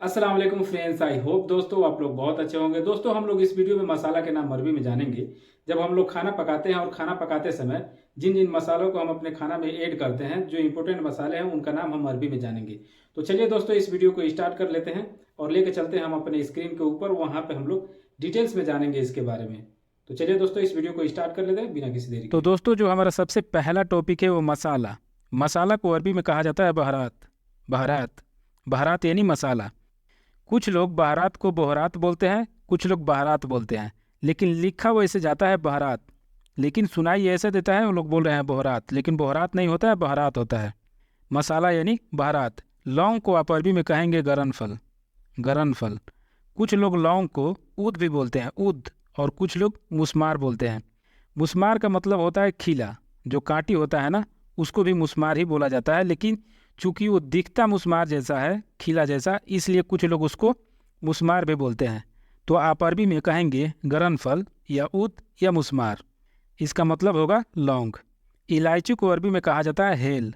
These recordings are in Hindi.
अस्सलाम वालेकुम फ्रेंड्स। आई होप दोस्तों आप लोग बहुत अच्छे होंगे। दोस्तों हम लोग इस वीडियो में मसाला के नाम अरबी में जानेंगे। जब हम लोग खाना पकाते हैं और खाना पकाते समय जिन जिन मसालों को हम अपने खाना में ऐड करते हैं, जो इंपॉर्टेंट मसाले हैं उनका नाम हम अरबी में जानेंगे। तो चलिए दोस्तों इस वीडियो को स्टार्ट कर लेते हैं और लेके चलते हैं हम अपने स्क्रीन के ऊपर। वहाँ पे हम लोग डिटेल्स में जानेंगे इसके बारे में। तो चलिए दोस्तों इस वीडियो को स्टार्ट कर लेते हैं बिना किसी देरी तो के। दोस्तों जो हमारा सबसे पहला टॉपिक है वो मसाला। मसाला को अरबी में कहा जाता है बहरात। बहरात बहरात यानी मसाला। कुछ लोग बहरात को बोहरात बोलते हैं, कुछ लोग बहरात बोलते हैं, लेकिन लिखा वैसे जाता है बहरात। लेकिन सुनाई ऐसे देता है वो लोग बोल रहे हैं बोहरात, लेकिन बोहरात नहीं होता है, बहरात होता है। मसाला यानी बहरात। लौंग को आप अरबी में कहेंगे गरनफल। गरनफल। कुछ लोग लौंग को ऊद भी बोलते हैं, ऊद। और कुछ लोग मुस्मार बोलते हैं। मुस्मार का मतलब होता है खीला। जो कांटी होता है ना, उसको भी मुस्मार ही बोला जाता है, लेकिन चूंकि वो दिखता मुस्मार जैसा है, खीला जैसा, इसलिए कुछ लोग उसको मुस्मार भी बोलते हैं। तो आप अरबी में कहेंगे गरनफल या ऊद या मुस्मार। इसका मतलब होगा लौंग। इलायची को अरबी में कहा जाता है हेल।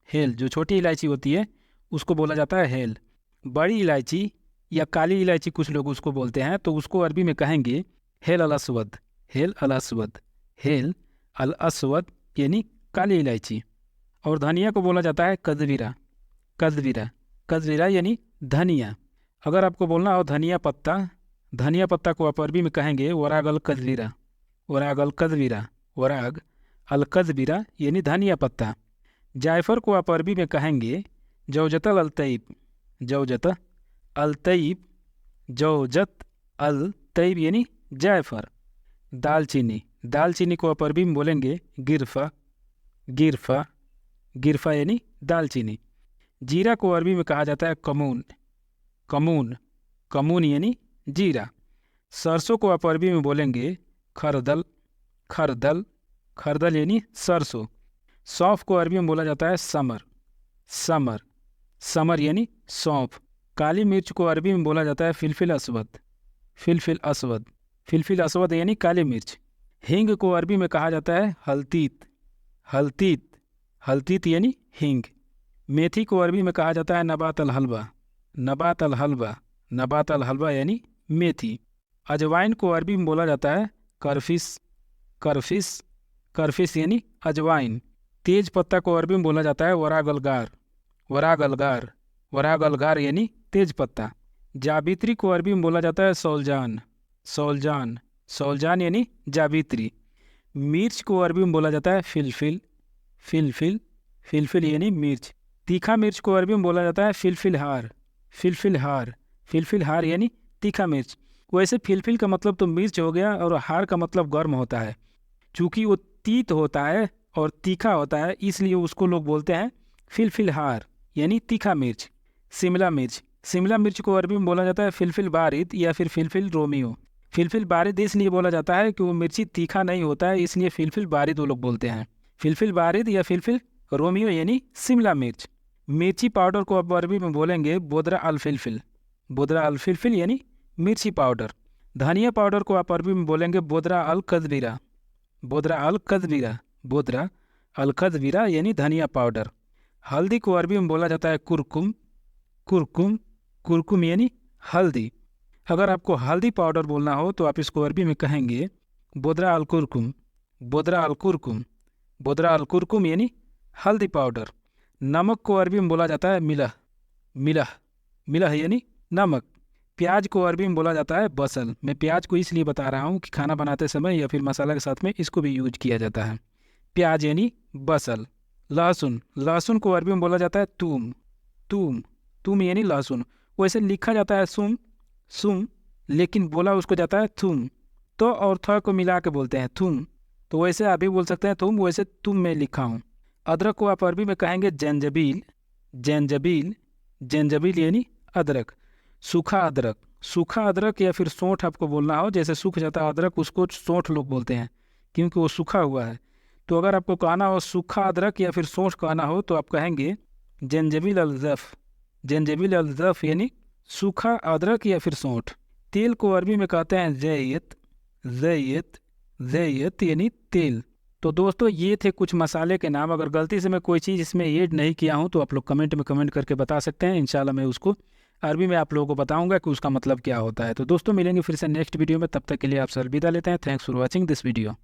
हेल जो छोटी इलायची होती है उसको बोला जाता है हेल। बड़ी इलायची या काली इलायची कुछ लोग उसको बोलते हैं, तो उसको अरबी में कहेंगे हेल अल असवद। हेल अल असवद। हेल अल असवद यानी काली इलायची। और धनिया को बोला जाता है कदवीरा। कदवीरा। कदवीरा यानी धनिया। अगर आपको बोलना हो धनिया पत्ता, धनिया पत्ता को आप अरबी में कहेंगे वराग अल कदवीरा। वराग अल कदवीरा। वराग अल कदवीरा यानी धनिया पत्ता। जायफर को आप अरबी में कहेंगे जौजतल अल तैब। जौजत अल तैब। जौजत अल तैब यानी जायफर। दालचीनी। दालचीनी को आप अरबी में बोलेंगे गिरफा। गिरफा। गिरफा यानी दालचीनी। जीरा को अरबी में कहा जाता है कमून। कमून। कमून यानी जीरा। सरसों को आप अरबी में बोलेंगे खरदल। खरदल। खरदल यानी सरसों। सौंफ को अरबी में बोला जाता है समर। समर। समर यानी सौंफ। काली मिर्च को अरबी में बोला जाता है फिलफिल असवद। फिलफिल असवद। फिलफिल असवद यानी काली मिर्च। हींग को अरबी में कहा जाता है हल्तीत। हल्तीत। हल्तीत यानी हींग। मेथी को अरबी में कहा जाता है नबात अल हलवा। नबात अल हलवा। नबात अल हलवा यानी मेथी। अजवाइन को अरबी में बोला जाता है करफिस। करफिस। करफिस यानी अजवाइन। तेज पत्ता को अरबी में बोला जाता है वराग अलगार। वराग अलगार। वराग अलगार यानी तेज पत्ता। जावित्री को अरबी में बोला जाता है सौलजान। सौलजान। सौलजान यानी जावित्री। मिर्च को अरबी में बोला जाता है फिलफिल। फिलफिल। फिलफिल यानी मिर्च। तीखा मिर्च को अरबी में बोला जाता है फिलफिल हार। फिलफिल हार। फिलफिल हार यानी तीखा मिर्च। वैसे फिलफिल का मतलब तो मिर्च हो गया, और हार का मतलब गर्म होता है। चूँकि वो तीत होता है और तीखा होता है, इसलिए उसको लोग बोलते हैं फिलफिल हार यानी तीखा मिर्च। शिमला मिर्च। शिमला मिर्च को अरबी में बोला जाता है फिलफिल बारिद या फिर फिलफिल रोमियो। फिलफिल बारिद इसलिए बोला जाता है कि वो मिर्ची तीखा नहीं होता है, इसलिए फिलफिल बारिद वो लोग बोलते हैं। फिलफिल बारिद या फिलफिल रोमियो यानी शिमला मिर्च। मिर्ची पाउडर को अब अरबी में बोलेंगे बोदरा अल फिलफिल। बोदरा अल फिलफिल यानी मिर्ची पाउडर। धनिया पाउडर को आप अरबी में बोलेंगे बोदरा अल कदबीरा। बोदरा अल कदबीरा। बोदरा अल कदबीरा यानी धनिया पाउडर। हल्दी को अरबी में बोला जाता है कुरकुम। कुरकुम। कुरकुम यानी हल्दी। अगर आपको हल्दी पाउडर बोलना हो तो आप इसको अरबी में कहेंगे बोदरा अल कुरकुम। बोदरा अल कुरकुम। बोदरा अल कुरकुम यानी हल्दी पाउडर। नमक को अरबी में बोला जाता है मिलह। मिलह। मिलह यानी नमक। प्याज को अरबी में बोला जाता है बसल। मैं प्याज को इसलिए बता रहा हूँ कि खाना बनाते समय या फिर मसाला के साथ में इसको भी यूज किया जाता है। प्याज यानी बसल। लहसुन। लहसुन को अरबी में बोला जाता है तूम। तूम। तूम यानी लहसुन। वैसे लिखा जाता है सुम। सुम। लेकिन बोला उसको जाता है थूम। तो और थ को मिला के बोलते हैं थूम। तो वैसे आप भी बोल सकते हैं तुम, वैसे तुम मैं लिखा हूँ। अदरक को आप अरबी में कहेंगे जंजबील। जंजबील। जंजबील यानी अदरक। सूखा अदरक। सूखा अदरक या फिर सोंठ आपको बोलना हो, जैसे सूख जाता है अदरक उसको सोंठ लोग बोलते हैं, क्योंकि वो सूखा हुआ है। तो अगर आपको कहना हो सूखा अदरक या फिर सोंठ कहना हो तो आप कहेंगे जंजबील अलज़फ़। जंजबील अलज़फ़ यानी सूखा अदरक या फिर सौंठ। तेल को अरबी में कहते हैं ज़ैयत। ज़ैयत। ज़ैयत यानी तेल। तो दोस्तों ये थे कुछ मसाले के नाम। अगर गलती से मैं कोई चीज़ इसमें ऐड नहीं किया हूँ तो आप लोग कमेंट में कमेंट करके बता सकते हैं, इंशाल्लाह मैं उसको अरबी में आप लोगों को बताऊंगा कि उसका मतलब क्या होता है। तो दोस्तों मिलेंगे फिर से नेक्स्ट वीडियो में, तब तक के लिए आप सर अलविदा लेते हैं। Thanks for watching this video.